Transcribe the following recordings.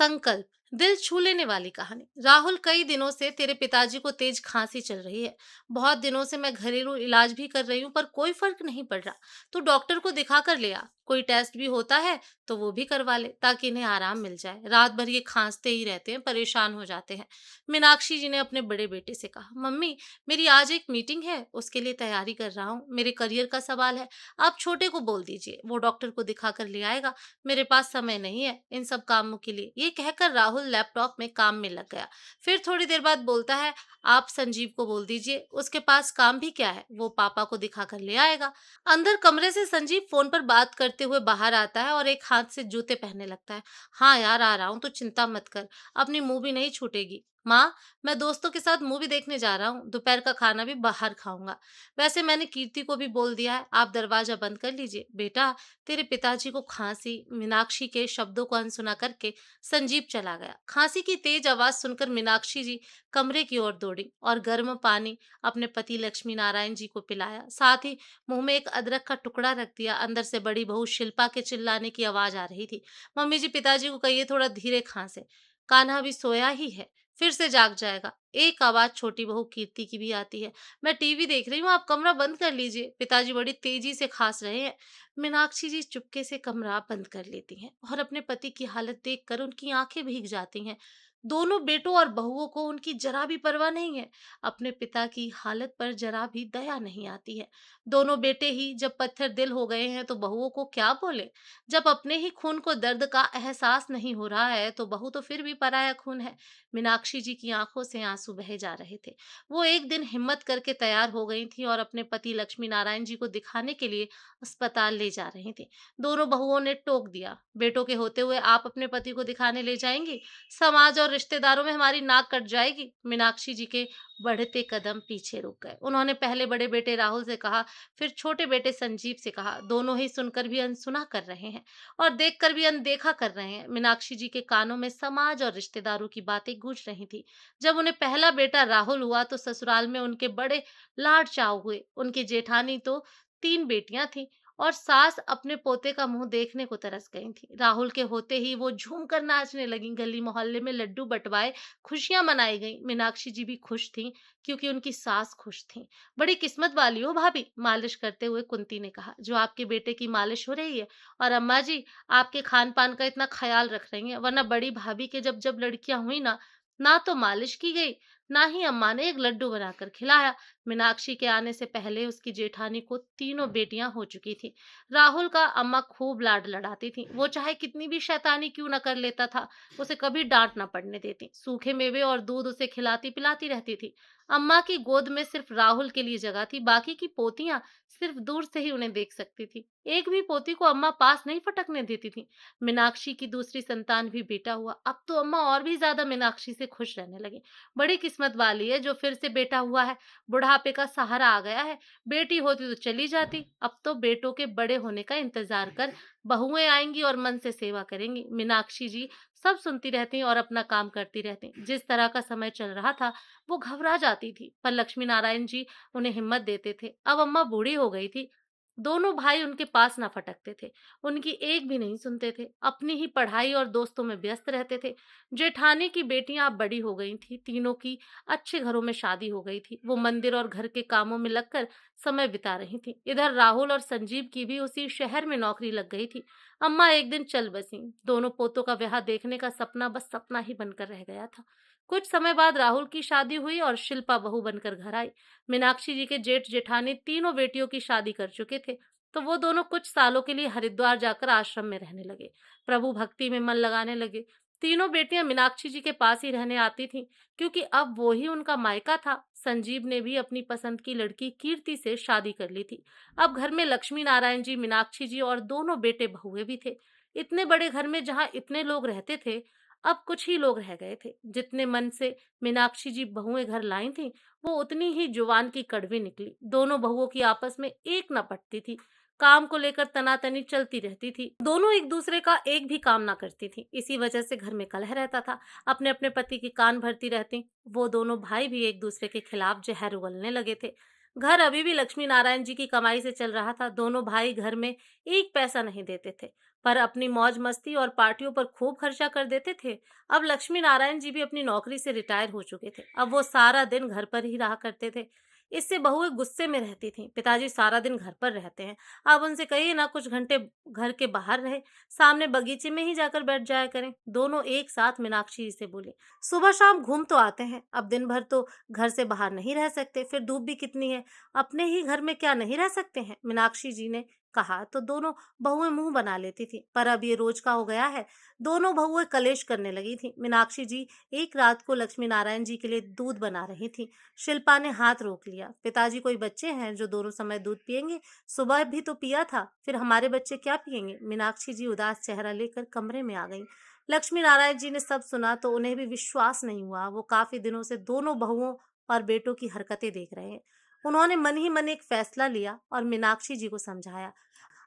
संकल्प। दिल छू लेने वाली कहानी। राहुल, कई दिनों से तेरे पिताजी को तेज खांसी चल रही है। बहुत दिनों से मैं घरेलू इलाज भी कर रही हूँ पर कोई फर्क नहीं पड़ रहा। तो डॉक्टर को दिखा कर ले आ। कोई टेस्ट भी होता है तो वो भी करवा ले ताकि इन्हें आराम मिल जाए। रात भर ये खांसते ही रहते हैं, परेशान हो जाते हैं। मीनाक्षी जी ने अपने बड़े बेटे से कहा, मम्मी, मेरी आज एक मीटिंग है, उसके लिए तैयारी कर रहा हूँ। मेरे करियर का सवाल है। आप छोटे को बोल दीजिए, वो डॉक्टर को दिखा कर ले आएगा। मेरे पास समय नहीं है इन सब कामों के लिए। ये कहकर राहुल लैपटॉप में काम में लग गया। फिर थोड़ी देर बाद बोलता है, आप संजीव को बोल दीजिए, उसके पास काम भी क्या है, वो पापा को दिखा कर ले आएगा। अंदर कमरे से संजीव फोन पर बात करते हुए बाहर आता है और एक हाथ से जूते पहनने लगता है। हाँ यार, आ रहा हूँ, तो चिंता मत कर, अपनी मूवी नहीं छूटेगी। माँ, मैं दोस्तों के साथ मूवी देखने जा रहा हूँ, दोपहर का खाना भी बाहर खाऊंगा। वैसे मैंने कीर्ति को भी बोल दिया है, आप दरवाजा बंद कर लीजिए। बेटा, तेरे पिताजी को खांसी। मीनाक्षी के शब्दों को अनसुना करके संजीव चला गया। खांसी की तेज आवाज सुनकर मीनाक्षी जी कमरे की ओर दौड़ी और गर्म पानी अपने पति लक्ष्मी नारायण जी को पिलाया। साथ ही मुंह में एक अदरक का टुकड़ा रख दिया। अंदर से बड़ी बहू शिल्पा के चिल्लाने की आवाज आ रही थी, मम्मी जी, पिताजी को कहिए थोड़ा धीरे खांसे, कान्हा अभी सोया ही है, फिर से जाग जाएगा। एक आवाज छोटी बहू कीर्ति की भी आती है, मैं टीवी देख रही हूँ, आप कमरा बंद कर लीजिए, पिताजी बड़ी तेजी से खांस रहे हैं। मीनाक्षी जी चुपके से कमरा बंद कर लेती हैं और अपने पति की हालत देखकर उनकी आंखें भीग जाती हैं। दोनों बेटों और बहुओं को उनकी जरा भी परवाह नहीं है। अपने पिता की हालत पर जरा भी दया नहीं आती है। दोनों बेटे ही जब पत्थर दिल हो गए हैं तो बहुओं को क्या बोले। जब अपने ही खून को दर्द का एहसास नहीं हो रहा है तो बहू तो फिर भी पराया खून है। मीनाक्षी जी की आंखों से आंसू बहे जा रहे थे। वो एक दिन हिम्मत करके तैयार हो गई थी और अपने पति लक्ष्मी नारायण जी को दिखाने के लिए अस्पताल ले जा रही थी। दोनों बहुओं ने टोक दिया, बेटों के होते हुए आप अपने पति को दिखाने ले जाएंगी, समाज और रिश्तेदारों में हमारी नाक कट जाएगी। मीनाक्षी जी के बढ़ते कदम पीछे रुक गए। उन्होंने पहले बड़े बेटे राहुल से कहा, फिर छोटे बेटे संजीव से कहा। दोनों ही सुनकर भी अनसुना कर रहे हैं और देखकर भी अनदेखा कर रहे हैं। मीनाक्षी जी के कानों में समाज और रिश्तेदारों की बातें गूंज रही थी। जब उन्हें पहला बेटा राहुल हुआ तो ससुराल में उनके बड़े लाड चाव हुए। उनकी जेठानी तो तीन बेटियां थी और सास अपने पोते का मुंह देखने को तरस गई थी। राहुल के होते ही वो झूम कर नाचने लगी। गली मोहल्ले में लड्डू बंटवाए खुशियां मनाई गई। मीनाक्षी जी भी खुश थी क्योंकि उनकी सास खुश थी। बड़ी किस्मत वाली हो भाभी, मालिश करते हुए कुंती ने कहा, जो आपके बेटे की मालिश हो रही है। और अम्मा जी आपके खान पान का इतना ख्याल रख रही हैं, वरना बड़ी भाभी के जब जब लड़कियां हुई ना, ना तो मालिश की गई, ना ही अम्मा ने एक लड्डू बनाकर खिलाया। मीनाक्षी के आने से पहले उसकी जेठानी को तीनों बेटियां हो चुकी थी। राहुल का अम्मा खूब लाड लड़ाती थी। वो चाहे कितनी भी शैतानी क्यों न कर लेता था, उसे कभी डांट न पड़ने देती। सूखे मेवे और दूध उसे खिलाती पिलाती रहती थी। अम्मा की गोद में सिर्फ राहुल के लिए जगह थी, बाकी की पोतियां सिर्फ दूर से ही उन्हें देख सकती थी। एक भी पोती को अम्मा पास नहीं फटकने देती थी। मीनाक्षी की दूसरी संतान भी बेटा हुआ। अब तो अम्मा और भी ज्यादा मीनाक्षी से खुश रहने लगी। बड़ी किस्मत वाली है जो फिर से बेटा हुआ है। बुढ़ापे का सहारा आ गया है। बेटी होती तो चली जाती, अब तो बेटों के बड़े होने का इंतजार कर बहुएं आएंगी और मन से सेवा करेंगी। मीनाक्षी जी सब सुनती रहती और अपना काम करती रहती। जिस तरह का समय चल रहा था वो घबरा जाती थी, पर लक्ष्मी नारायण जी उन्हें हिम्मत देते थे। अब अम्मा बूढ़ी हो गई थी। दोनों भाई उनके पास ना फटकते थे, उनकी एक भी नहीं सुनते थे, अपनी ही पढ़ाई और दोस्तों में व्यस्त रहते थे। जेठानी की बेटियां अब बड़ी हो गई थी, तीनों की अच्छे घरों में शादी हो गई थी। वो मंदिर और घर के कामों में लगकर समय बिता रही थी। इधर राहुल और संजीव की भी उसी शहर में नौकरी लग गई थी। अम्मा एक दिन चल बसी। दोनों पोतों का ब्याह देखने का सपना बस सपना ही बनकर रह गया था। कुछ समय बाद राहुल की शादी हुई और शिल्पा बहू बनकर घर आई। मीनाक्षी जी के जेठ जेठानी तीनों बेटियों की शादी कर चुके थे, तो वो दोनों कुछ सालों के लिए हरिद्वार जाकर आश्रम में रहने लगे, प्रभु भक्ति में मन लगाने लगे। तीनों बेटियां मीनाक्षी जी के पास ही रहने आती थीं, क्योंकि अब वो ही उनका मायका था। संजीव ने भी अपनी पसंद की लड़की कीर्ति से शादी कर ली थी। अब घर में लक्ष्मी नारायण जी, मीनाक्षी जी और दोनों बेटे बहुए भी थे। इतने बड़े घर में जहाँ इतने लोग रहते थे, अब कुछ ही लोग रह गए थे। जितने मन से मीनाक्षी जी बहुएं घर लाई थीं, वो उतनी ही जुबान की कड़वी निकली। दोनों बहुओं की आपस में एक न पटती थी। काम को लेकर तनातनी चलती रहती थी। दोनों एक दूसरे का एक भी काम ना करती थी। इसी वजह से घर में कलह रहता था। अपने अपने पति के कान भरती रहती। वो दोनों भाई भी एक दूसरे के खिलाफ जहर उगलने लगे थे। घर अभी भी लक्ष्मी नारायण जी की कमाई से चल रहा था। दोनों भाई घर में एक पैसा नहीं देते थे, पर अपनी मौज मस्ती और पार्टियों पर खूब खर्चा कर देते थे। अब लक्ष्मी नारायण जी भी अपनी नौकरी से रिटायर हो चुके थे। अब वो सारा दिन घर पर ही रहा करते थे। इससे बहुएं गुस्से में रहती थीं। पिताजी सारा दिन घर पर रहते हैं। अब उनसे कहिए ना, कुछ घंटे घर के बाहर रहे, सामने बगीचे में ही जाकर बैठ जाया करें। दोनों एक साथ मीनाक्षी जी से बोले, सुबह शाम घूम तो आते हैं, अब दिन भर तो घर से बाहर नहीं रह सकते, फिर धूप भी कितनी है, अपने ही घर में क्या नहीं रह सकते हैं? मीनाक्षी जी ने कहा तो दोनों बहुएं मुंह बना लेती थी, पर अब ये रोज का हो गया है। दोनों बहुएं कलेश करने लगी थी। मीनाक्षी जी एक रात को लक्ष्मी नारायण जी के लिए दूध बना रही थी। शिल्पा ने हाथ रोक लिया। पिताजी कोई बच्चे हैं जो दोनों समय दूध पियेंगे? सुबह भी तो पिया था, फिर हमारे बच्चे क्या पियेंगे? मीनाक्षी जी उदास चेहरा लेकर कमरे में आ गई। लक्ष्मी नारायण जी ने सब सुना तो उन्हें भी विश्वास नहीं हुआ। वो काफी दिनों से दोनों बहुओं और बेटों की हरकतें देख रहे हैं। उन्होंने मन ही मन एक फैसला लिया और मीनाक्षी जी को समझाया।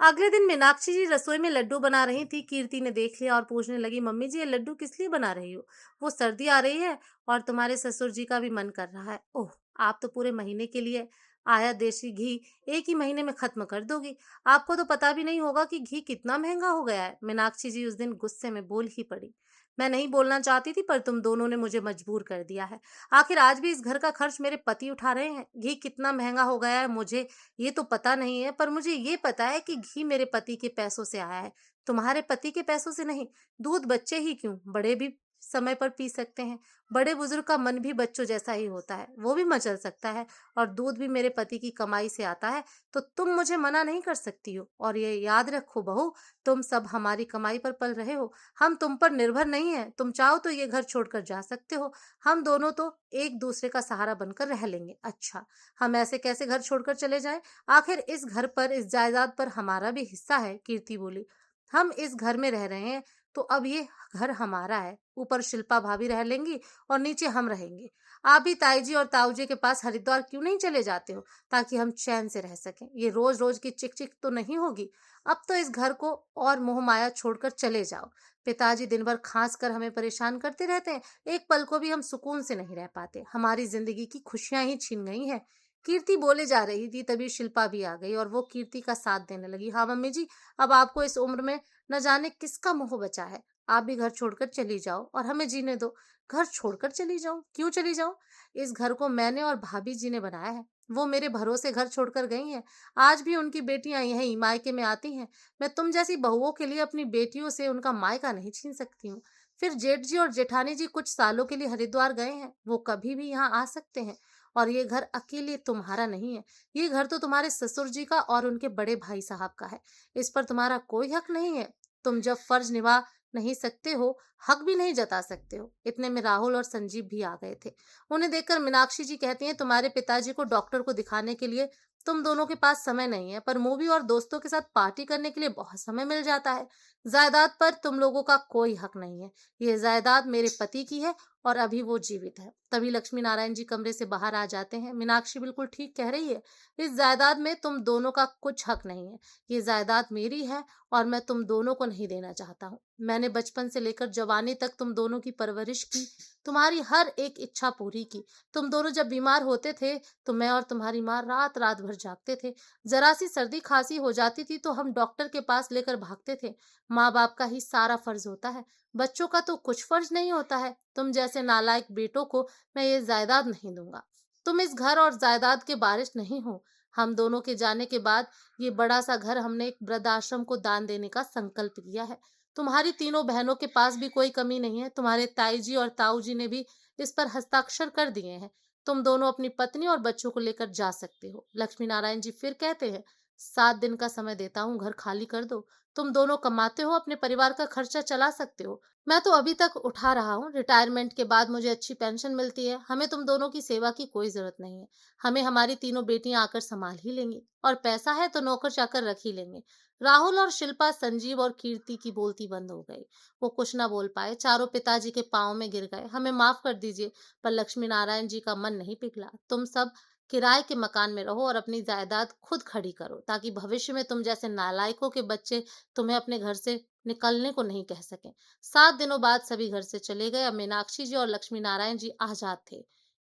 अगले दिन मीनाक्षी जी रसोई में लड्डू बना रही थी। कीर्ति ने देख लिया और पूछने लगी, मम्मी जी ये लड्डू किस लिए बना रही हो? वो सर्दी आ रही है और तुम्हारे ससुर जी का भी मन कर रहा है। ओह, आप तो पूरे महीने के लिए आया देसी घी एक ही महीने में खत्म कर दोगी। आपको तो पता भी नहीं होगा कि घी कितना महंगा हो गया है। मीनाक्षी जी उस दिन गुस्से में बोल ही पड़ी, मैं नहीं बोलना चाहती थी, पर तुम दोनों ने मुझे मजबूर कर दिया है। आखिर आज भी इस घर का खर्च मेरे पति उठा रहे हैं। घी कितना महंगा हो गया है मुझे ये तो पता नहीं है, पर मुझे ये पता है कि घी मेरे पति के पैसों से आया है, तुम्हारे पति के पैसों से नहीं। दूध बच्चे ही क्यों, बड़े भी समय पर पी सकते हैं। बड़े बुजुर्ग का मन भी बच्चों जैसा ही होता है, वो भी मचल सकता है। और दूध भी मेरे पति की कमाई से आता है, तो तुम मुझे मना नहीं कर सकती हो। और ये याद रखो बहू, तुम सब हमारी कमाई पर पल रहे हो, हम तुम पर निर्भर नहीं है। तुम चाहो तो ये घर छोड़कर जा सकते हो, हम दोनों तो एक दूसरे का सहारा बनकर रह लेंगे। अच्छा, हम ऐसे कैसे घर छोड़कर चले जाएं? आखिर इस घर पर, इस जायदाद पर हमारा भी हिस्सा है। कीर्ति बोली, हम इस घर में रह रहे हैं तो अब ये घर हमारा है। ऊपर शिल्पा भाभी रह लेंगी और नीचे हम रहेंगे। आप भी ताई जी और ताऊ जी के पास हरिद्वार क्यों नहीं चले जाते हो, ताकि हम चैन से रह सकें? ये रोज रोज की चिक चिक तो नहीं होगी। अब तो इस घर को और मोह माया छोड़कर चले जाओ। पिताजी दिन भर खांस कर हमें परेशान करते रहते हैं, एक पल को भी हम सुकून से नहीं रह पाते। हमारी जिंदगी की खुशियां ही छीन गई हैं। कीर्ति बोले जा रही थी, तभी शिल्पा भी आ गई और वो कीर्ति का साथ देने लगी। हाँ मम्मी जी, अब आपको इस उम्र में न जाने किसका मोह बचा है। आप भी घर छोड़कर चली जाओ और हमें जीने दो। घर छोड़कर चली जाऊं? क्यों चली जाऊं? इस घर को मैंने और भाभी जी ने बनाया है। वो मेरे भरोसे घर छोड़कर गई हैं। आज भी उनकी बेटियां यहीं मायके में आती हैं। मैं तुम जैसी बहुओं के लिए अपनी बेटियों से उनका मायका नहीं छीन सकती हूँ। फिर जेठ जी और जेठानी जी कुछ सालों के लिए हरिद्वार गए हैं, वो कभी भी यहाँ आ सकते हैं। और ये घर अकेले तुम्हारा नहीं है, ये घर तो तुम्हारे ससुर जी का और उनके बड़े भाई साहब का है। इस पर तुम्हारा कोई हक नहीं है। तुम जब फर्ज निभा नहीं सकते हो, हक भी नहीं जता सकते हो। इतने में राहुल और संजीव भी आ गए थे। उन्हें देखकर मीनाक्षी जी कहती हैं, तुम्हारे पिताजी को डॉक्टर को दिखाने के लिए तुम दोनों के पास समय नहीं है, पर मूवी और दोस्तों के साथ पार्टी करने के लिए बहुत समय मिल जाता है। जायदाद पर तुम लोगों का कोई हक नहीं है। ये जायदाद मेरे पति की है और अभी वो जीवित है। तभी लक्ष्मी नारायण जी कमरे से बाहर आ जाते हैं। मीनाक्षी बिल्कुल ठीक कह रही है, इस जायदाद में तुम दोनों का कुछ हक नहीं है। ये जायदाद मेरी है और मैं तुम दोनों को नहीं देना चाहता हूँ। मैंने बचपन से लेकर जवानी तक तुम दोनों की परवरिश की, तुम्हारी हर एक इच्छा पूरी की। तुम दोनों जब बीमार होते थे तो मैं और तुम्हारी माँ रात रात भर जागते थे। जरा सी सर्दी खांसी हो जाती थी तो हम डॉक्टर के पास लेकर भागते थे। माँ बाप का ही सारा फर्ज होता है, बच्चों का तो कुछ फर्ज नहीं होता है। तुम जैसे नालायक बेटों को मैं ये जायदाद नहीं दूंगा। तुम इस घर और जायदाद के वारिस नहीं हो। हम दोनों के जाने के बाद ये बड़ा सा घर हमने एक वृद्ध आश्रम को दान देने का संकल्प किया है। तुम्हारी तीनों बहनों के पास भी कोई कमी नहीं है। तुम्हारे ताई जी और ताऊ जी ने भी इस पर हस्ताक्षर कर दिए हैं। तुम दोनों अपनी पत्नी और बच्चों को लेकर जा सकते हो। लक्ष्मी नारायण जी फिर कहते हैं, 7 दिन का समय देता हूँ, घर खाली कर दो। तुम दोनों कमाते हो, अपने परिवार का खर्चा चला सकते हो। मैं तो अभी तक उठा रहा हूँ, रिटायरमेंट के बाद मुझे अच्छी पेंशन मिलती है। हमें तुम दोनों की सेवा की कोई जरूरत नहीं है। हमें हमारी तीनों बेटियां आकर संभाल ही लेंगी और पैसा है तो नौकर चाकर रख ही लेंगे। राहुल और शिल्पा, संजीव और कीर्ति की बोलती बंद हो गई। वो कुछ ना बोल पाए, चारों पिताजी के पांव में गिर गए। हमें माफ कर दीजिए, पर लक्ष्मी नारायण जी का मन नहीं पिघला। तुम सब किराए के मकान में रहो और अपनी जायदाद खुद खड़ी करो, ताकि भविष्य में तुम जैसे नालायकों के बच्चे तुम्हें अपने घर से निकलने को नहीं कह सकें। 7 दिनों बाद सभी घर से चले गए। अब मीनाक्षी जी और लक्ष्मी नारायण जी आजाद थे।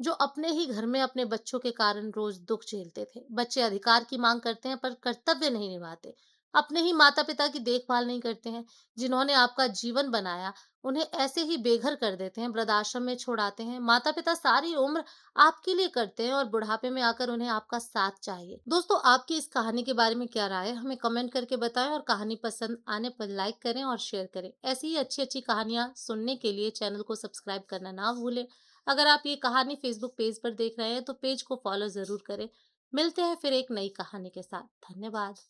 जो अपने ही घर में अपने बच्चों के कारण रोज दुख झेलते थे। बच्चे अधिकार की मांग करते हैं पर कर्तव्य नहीं निभाते। अपने ही माता-पिता की देखभाल नहीं करते हैं, जिन्होंने आपका जीवन बनाया, उन्हें ऐसे ही बेघर कर देते हैं, वृद्धाश्रम में छोड़ाते हैं। माता-पिता सारी उम्र आपके लिए करते हैं और बुढ़ापे में आकर उन्हें आपका साथ चाहिए। दोस्तों, आपकी इस कहानी के बारे में क्या राय है? हमें कमेंट करके बताएं और कहानी पसंद आने पर लाइक करें और शेयर करें। ऐसी ही अच्छी-अच्छी कहानियां सुनने के लिए चैनल को सब्सक्राइब करना ना भूलें। अगर आप ये कहानी फेसबुक पेज पर देख रहे हैं तो पेज को फॉलो जरूर करें। मिलते हैं फिर एक नई कहानी के साथ। धन्यवाद।